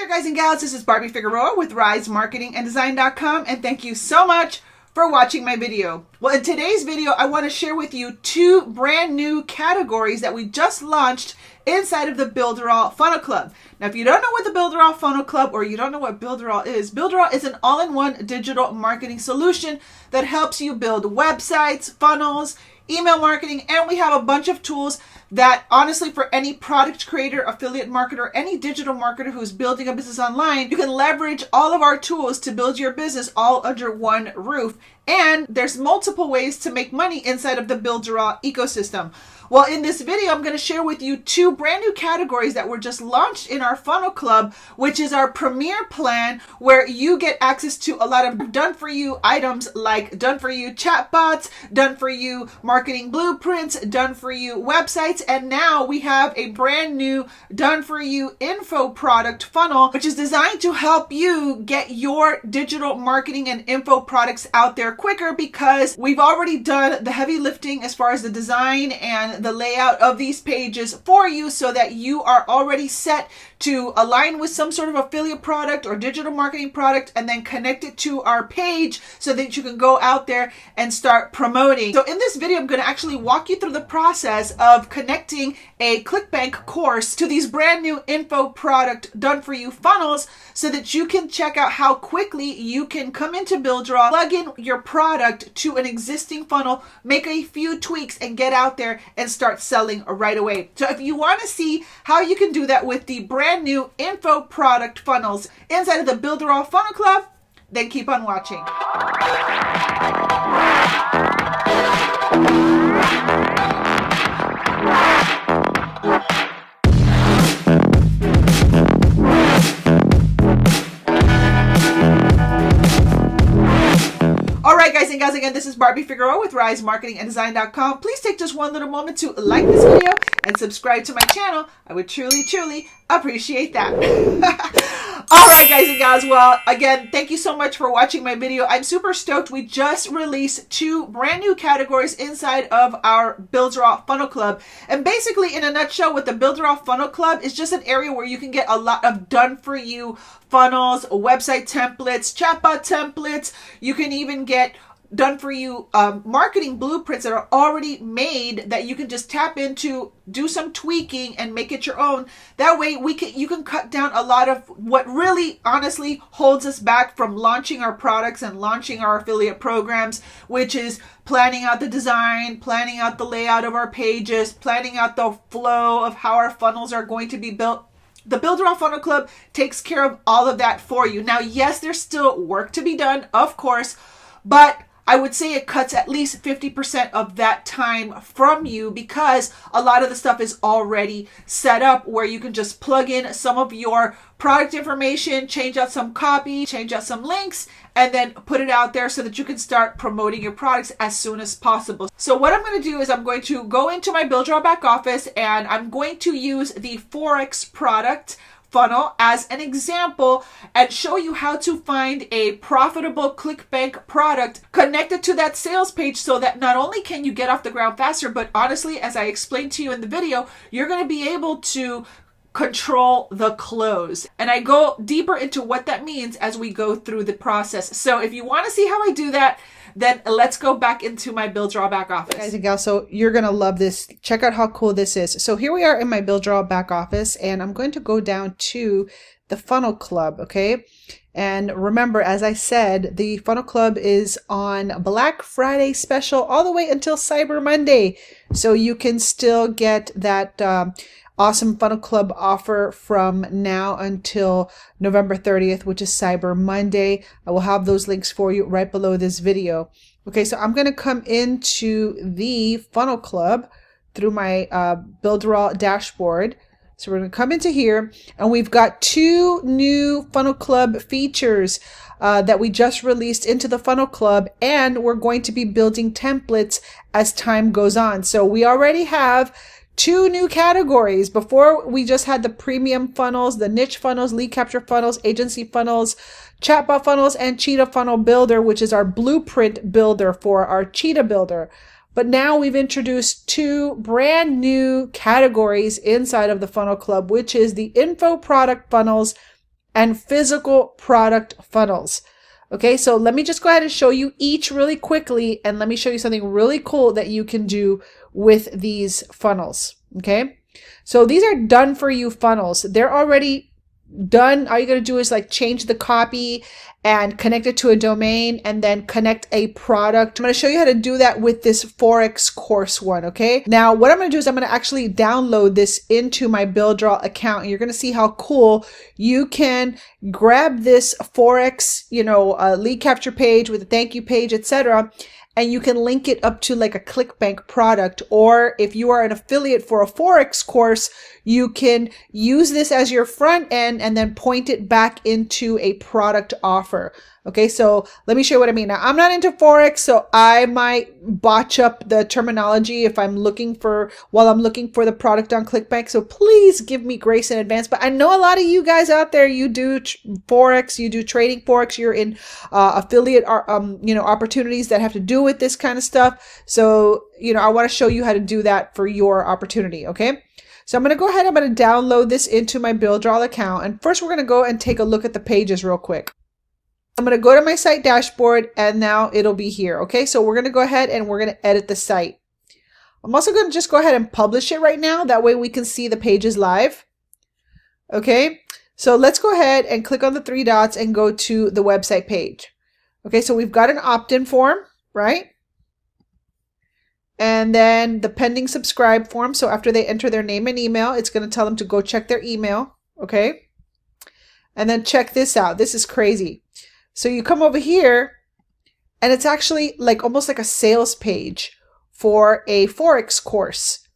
there, guys and gals, this is Barbie Figueroa with RiseMarketingAndDesign.com, and thank you so much for watching my video. Well, in today's video, I want to share with you two brand new categories that we just launched inside of the Builderall Funnel Club. Now, if you don't know what the Builderall Funnel Club, or you don't know what Builderall is an all-in-one digital marketing solution that helps you build websites, funnels, email marketing, and we have a bunch of tools that honestly, for any product creator, affiliate marketer, any digital marketer who's building a business online, you can leverage all of our tools to build your business all under one roof. And there's multiple ways to make money inside of the Builderall ecosystem. Well, in this video, I'm going to share with you two brand new categories that were just launched in our Funnel Club, which is our Premier plan, where you get access to a lot of done-for-you items like done-for-you chatbots, done-for-you marketing blueprints, done-for-you websites, and now we have a brand new done-for-you info product funnel, which is designed to help you get your digital marketing and info products out there quicker, because we've already done the heavy lifting as far as the design and the layout of these pages for you, so that you are already set to align with some sort of affiliate product or digital marketing product, and then connect it to our page so that you can go out there and start promoting. So in this video, I'm going to actually walk you through the process of connecting a ClickBank course to these brand new info product done for you funnels, so that you can check out how quickly you can come into Builderall, plug in your product to an existing funnel, make a few tweaks, and get out there and start selling right away. So if you want to see how you can do that with the brand new info product funnels inside of the Builderall Funnel Club, then keep on watching. Alright, guys and gals, again, this is Barbie Figueroa with RiseMarketingAndDesign.com. Please take just one little moment to like this video and subscribe to my channel. I would truly appreciate that. Alright, guys and gals, well, again, thank you so much for watching my video. I'm super stoked. We just released two brand new categories inside of our Builderall Funnel Club. And basically, in a nutshell, what the Builderall Funnel Club is, just an area where you can get a lot of done-for-you funnels, website templates, chatbot templates. You can even get done for you marketing blueprints that are already made that you can just tap into, do some tweaking, and make it your own. That way you can cut down a lot of what really honestly holds us back from launching our products and launching our affiliate programs, which is planning out the design, planning out the layout of our pages, planning out the flow of how our funnels are going to be built. The Builderall Funnel Club takes care of all of that for you. Now, yes, there's still work to be done, of course, but I would say it cuts at least 50% of that time from you, because a lot of the stuff is already set up where you can just plug in some of your product information, change out some copy, change out some links, and then put it out there so that you can start promoting your products as soon as possible. So what I'm going to do is I'm going to go into my Builderall back office, and I'm going to use the Forex product funnel as an example and show you how to find a profitable ClickBank product connected to that sales page, so that not only can you get off the ground faster, but honestly, as I explained to you in the video, you're going to be able to control the close. And I go deeper into what that means as we go through the process. So if you want to see how I do that, then let's go back into my Builderall back office. Guys and gals, so you're going to love this. Check out how cool this is. So here we are in my Builderall back office, and I'm going to go down to the Funnel Club, okay? And remember, as I said, the Funnel Club is on Black Friday special all the way until Cyber Monday. So you can still get that awesome Funnel Club offer from now until November 30th, which is Cyber Monday. I will have those links for you right below this video. Okay, so I'm going to come into the Funnel Club through my Builderall dashboard. So we're going to come into here, and we've got two new Funnel Club features that we just released into the Funnel Club, and we're going to be building templates as time goes on. So we already have two new categories. Before, we just had the premium funnels, the niche funnels, lead capture funnels, agency funnels, chatbot funnels, and cheetah funnel builder, which is our blueprint builder for our cheetah builder. But now we've introduced two brand new categories inside of the Funnel Club, which is the info product funnels and physical product funnels. Okay, so let me just go ahead and show you each really quickly, and let me show you something really cool that you can do with these funnels. Okay, so these are done for you funnels. They're already done. All you got to do is like change the copy and connect it to a domain and then connect a product. I'm going to show you how to do that with this Forex course one. Okay. Now what I'm going to do is I'm going to actually download this into my Builderall account, and you're going to see how cool you can grab this Forex, lead capture page with a thank you page, etc. And you can link it up to like a ClickBank product, or if you are an affiliate for a Forex course, you can use this as your front end and then point it back into a product offer. Okay, so let me show you what I mean. Now, I'm not into Forex, so I might botch up the terminology if while I'm looking for the product on ClickBank. So please give me grace in advance. But I know a lot of you guys out there, you do Forex, you do trading Forex, you're in affiliate, opportunities that have to do with this kind of stuff. So, I want to show you how to do that for your opportunity. Okay. So I'm going to go ahead, I'm going to download this into my Builderall account. And first we're going to go and take a look at the pages real quick. I'm going to go to my site dashboard, and now it'll be here. Okay, so we're going to go ahead and we're going to edit the site. I'm also going to just go ahead and publish it right now. That way we can see the pages live. Okay, so let's go ahead and click on the three dots and go to the website page. Okay, so we've got an opt-in form, right? And then the pending subscribe form. So after they enter their name and email, it's going to tell them to go check their email. Okay, and then check this out. This is crazy. So you come over here, and it's actually like almost like a sales page for a Forex course.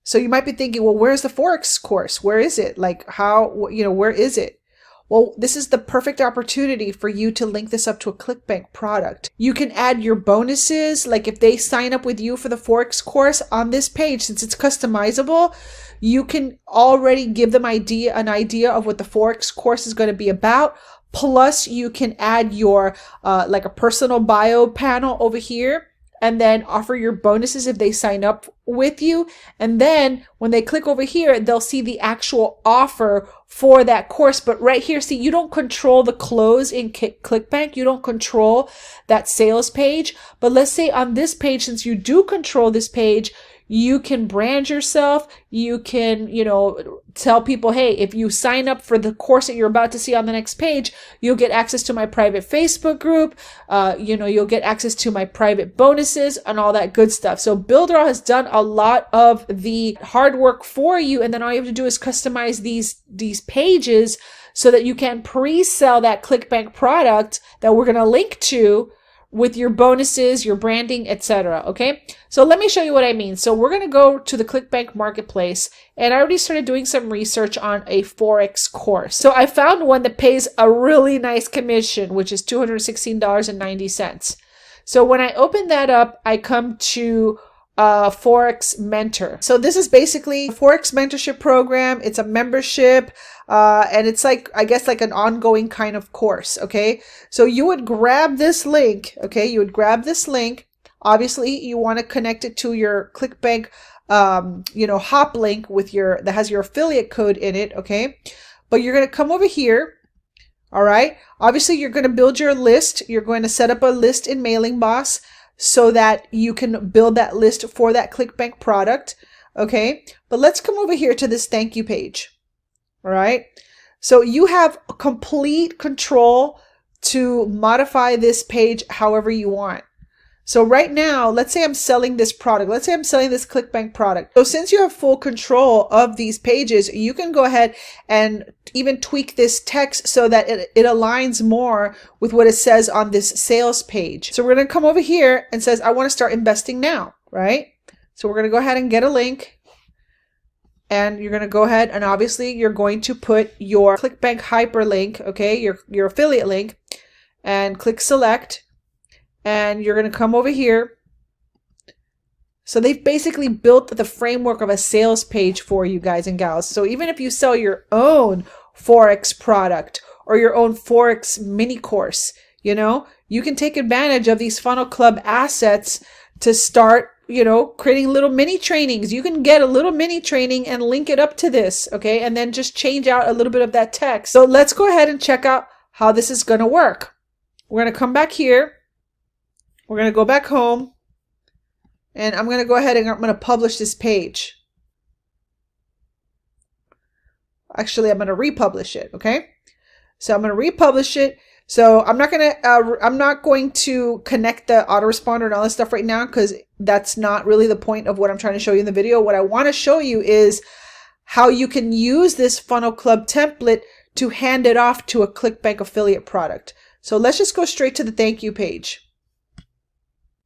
So you might be thinking, well, where's the Forex course? Where is it? Like how, where is it? Well, this is the perfect opportunity for you to link this up to a ClickBank product. You can add your bonuses. Like if they sign up with you for the Forex course on this page, since it's customizable, you can already give them an idea of what the Forex course is going to be about. Plus you can add your like a personal bio panel over here, and then offer your bonuses if they sign up with you. And then when they click over here, they'll see the actual offer for that course. But right here, see, you don't control the close in ClickBank. You don't control that sales page. But let's say on this page, since you do control this page, you can brand yourself. You can, tell people, hey, if you sign up for the course that you're about to see on the next page, you'll get access to my private Facebook group. You'll get access to my private bonuses and all that good stuff. So Builderall has done a lot of the hard work for you. And then all you have to do is customize these pages so that you can pre-sell that ClickBank product that we're going to link to with your bonuses, your branding, etc. Okay, so let me show you what I mean. So we're going to go to the ClickBank marketplace, and I already started doing some research on a Forex course. So I found one that pays a really nice commission, which is $216.90. So when I open that up, I come to Forex Mentor. So this is basically a Forex mentorship program. It's a membership, and it's like, I guess, like an ongoing kind of course. Okay, so you would grab this link. Okay, you would grab this link. Obviously, you want to connect it to your ClickBank, hop link that has your affiliate code in it. Okay, but you're going to come over here. All right. Obviously, you're going to build your list. You're going to set up a list in Mailing Boss, so that you can build that list for that ClickBank product. Okay, but let's come over here to this thank you page. All right, so you have complete control to modify this page however you want. So right now, let's say I'm selling this product. Let's say I'm selling this ClickBank product. So since you have full control of these pages, you can go ahead and even tweak this text so that it aligns more with what it says on this sales page. So we're going to come over here and says, I want to start investing now, right? So we're going to go ahead and get a link. And you're going to go ahead and obviously you're going to put your ClickBank hyperlink, okay, your affiliate link, and click select. And you're going to come over here. So they've basically built the framework of a sales page for you guys and gals. So even if you sell your own Forex product or your own Forex mini course, you can take advantage of these Funnel Club assets to start creating little mini trainings. You can get a little mini training and link it up to this, okay? And then just change out a little bit of that text. So let's go ahead and check out how this is going to work. We're going to come back here. We're going to go back home. And I'm going to go ahead and I'm going to publish this page. Actually, I'm going to republish it, okay? So I'm going to republish it. So I'm not going to connect the autoresponder and all this stuff right now, because that's not really the point of what I'm trying to show you in the video. What I want to show you is how you can use this Funnel Club template to hand it off to a ClickBank affiliate product. So let's just go straight to the thank you page.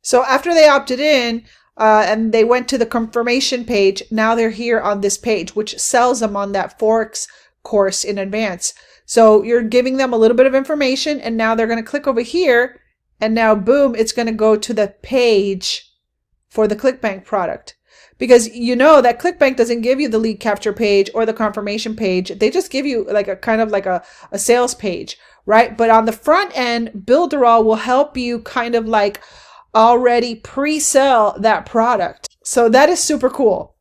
So after they opted in and they went to the confirmation page, now they're here on this page, which sells them on that Forex course in advance. So you're giving them a little bit of information, and now they're going to click over here, and now boom, it's going to go to the page for the ClickBank product. Because you know that ClickBank doesn't give you the lead capture page or the confirmation page. They just give you like a kind of like a sales page, right? But on the front end, Builderall will help you kind of like already pre-sell that product. So that is super cool.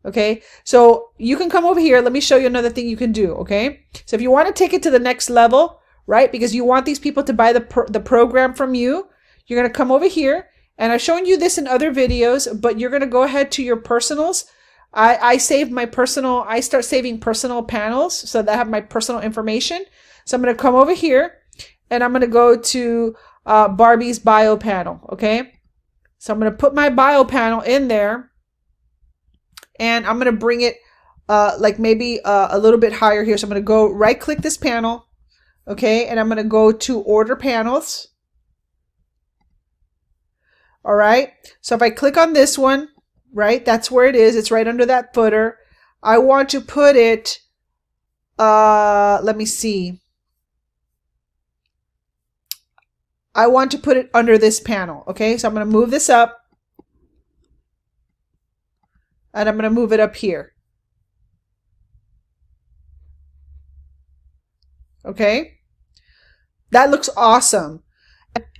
Okay, so you can come over here. Let me show you another thing you can do. Okay, so if you want to take it to the next level, right, because you want these people to buy the program from you, you're going to come over here. And I've shown you this in other videos, but you're going to go ahead to your personals. I save my personal, I start saving personal panels so that I have my personal information. So I'm going to come over here and I'm going to go to Barbie's bio panel. Okay, so I'm going to put my bio panel in there. And I'm going to bring it like maybe a little bit higher here. So I'm going to go right click this panel. Okay. And I'm going to go to order panels. All right. So if I click on this one, right, that's where it is. It's right under that footer. I want to put it, let me see. I want to put it under this panel. Okay. So I'm going to move this up. And I'm going to move it up here. Okay. That looks awesome.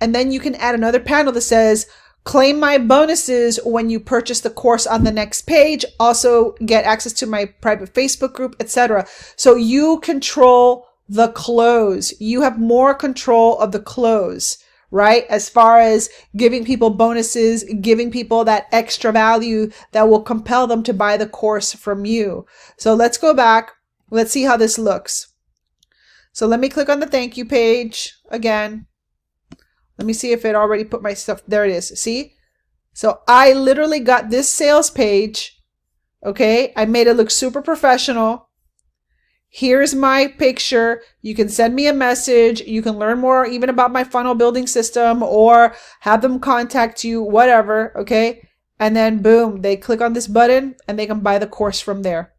And then you can add another panel that says, claim my bonuses when you purchase the course on the next page. Also get access to my private Facebook group, etc. So you control the close. You have more control of the close, right? As far as giving people bonuses, giving people that extra value that will compel them to buy the course from you. So let's go back. Let's see how this looks. So let me click on the thank you page again. Let me see if it already put my stuff. There it is. See? So I literally got this sales page. Okay. I made it look super professional. Here's my picture. You can send me a message. You can learn more even about my funnel building system or have them contact you, whatever. Okay. And then boom, they click on this button and they can buy the course from there.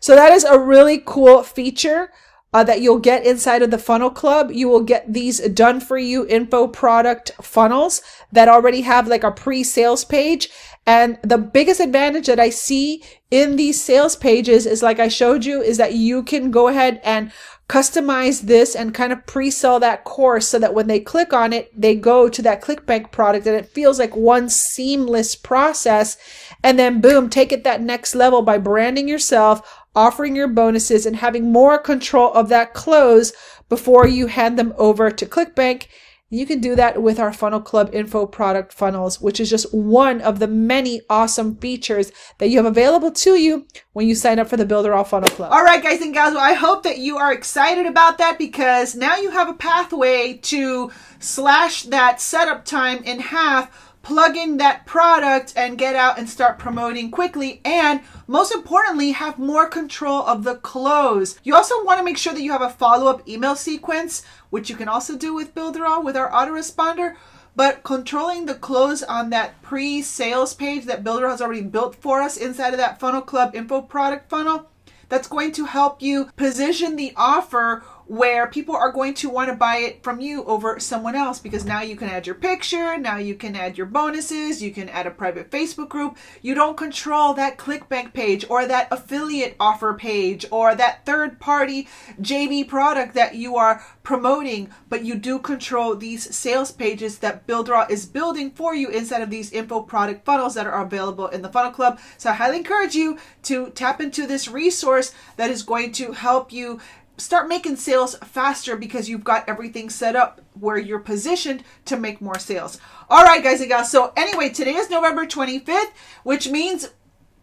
So that is a really cool feature that you'll get inside of the Funnel Club. You will get these done for you info product funnels that already have like a pre-sales page. And the biggest advantage that I see in these sales pages is, like I showed you, is that you can go ahead and customize this and kind of pre-sell that course so that when they click on it, they go to that ClickBank product and it feels like one seamless process. And then boom, take it that next level by branding yourself, offering your bonuses, and having more control of that close before you hand them over to ClickBank. You can do that with our Funnel Club info product funnels, which is just one of the many awesome features that you have available to you when you sign up for the Builderall Funnel Club. All right, guys and gals, well, I hope that you are excited about that, because now you have a pathway to slash that setup time in half, plug in that product and get out and start promoting quickly, and most importantly, have more control of the close. You also want to make sure that you have a follow-up email sequence, which you can also do with Builderall with our autoresponder, but controlling the close on that pre-sales page that Builderall has already built for us inside of that Funnel Club info product funnel, that's going to help you position the offer where people are going to want to buy it from you over someone else, because now you can add your picture, now you can add your bonuses, you can add a private Facebook group. You don't control that ClickBank page or that affiliate offer page or that third-party JV product that you are promoting, but you do control these sales pages that Builderall is building for you inside of these info product funnels that are available in the Funnel Club. So I highly encourage you to tap into this resource that is going to help you start making sales faster, because you've got everything set up where you're positioned to make more sales. All right, guys and gals. So anyway, today is November 25th, which means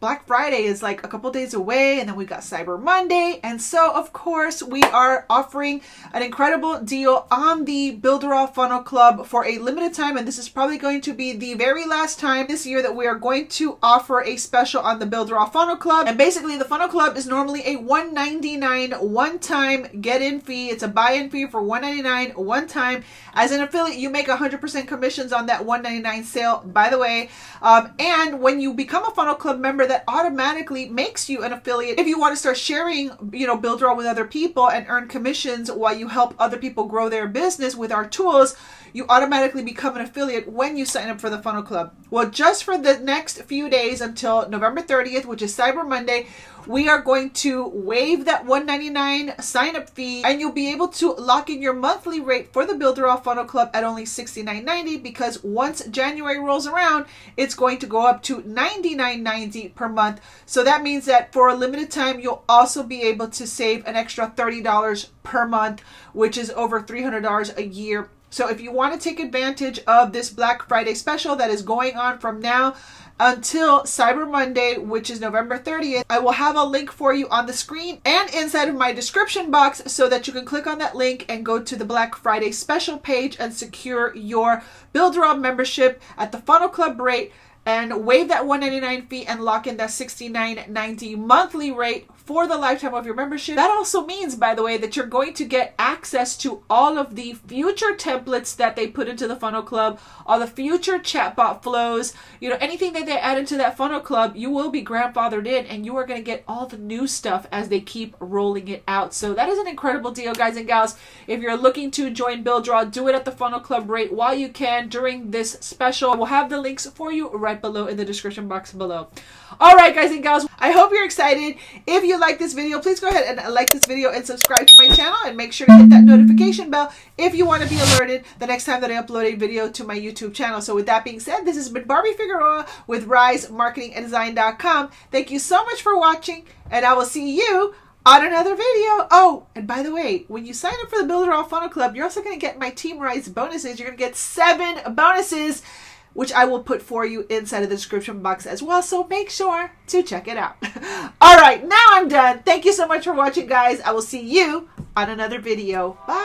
Black Friday is like a couple days away, and then we got Cyber Monday. And so, of course, we are offering an incredible deal on the Builderall Funnel Club for a limited time. And this is probably going to be the very last time this year that we are going to offer a special on the Builderall Funnel Club. And basically, the Funnel Club is normally a $199 one-time get-in fee. It's a buy-in fee for $199 one time. As an affiliate, you make 100% commissions on that $199 sale, by the way. And when you become a Funnel Club member, that automatically makes you an affiliate. If you want to start sharing, Builderall with other people and earn commissions while you help other people grow their business with our tools, you automatically become an affiliate when you sign up for the Funnel Club. Well, just for the next few days until November 30th, which is Cyber Monday, we are going to waive that $199 sign-up fee, and you'll be able to lock in your monthly rate for the Builderall Funnel Club at only $69.90, because once January rolls around, it's going to go up to $99.90 per month. So that means that for a limited time, you'll also be able to save an extra $30 per month, which is over $300 a year. So if you want to take advantage of this Black Friday special that is going on from now until Cyber Monday, which is November 30th, I will have a link for you on the screen and inside of my description box, so that you can click on that link and go to the Black Friday special page and secure your Builderall membership at the Funnel Club rate, and waive that $199 fee and lock in that $69.90 monthly rate for the lifetime of your membership. That also means, by the way, that you're going to get access to all of the future templates that they put into the Funnel Club, all the future chatbot flows, anything that they add into that Funnel Club, you will be grandfathered in, and you are going to get all the new stuff as they keep rolling it out. So that is an incredible deal, guys and gals. If you're looking to join Builderall, do it at the Funnel Club rate while you can during this special. We'll have the links for you right below in the description box below. All right, guys and gals, I hope you're excited. If you like this video, please go ahead and like this video and subscribe to my channel, and make sure to hit that notification bell if you want to be alerted the next time that I upload a video to my YouTube channel. So with that being said, this has been Barbie Figueroa with RiseMarketingAndDesign.com. Thank you so much for watching, and I will see you on another video. Oh, and by the way, when you sign up for the Builderall Funnel Club, you're also going to get my Team Rise bonuses. You're going to get 7 bonuses, which I will put for you inside of the description box as well. So make sure to check it out. All right, now I'm done. Thank you so much for watching, guys. I will see you on another video. Bye.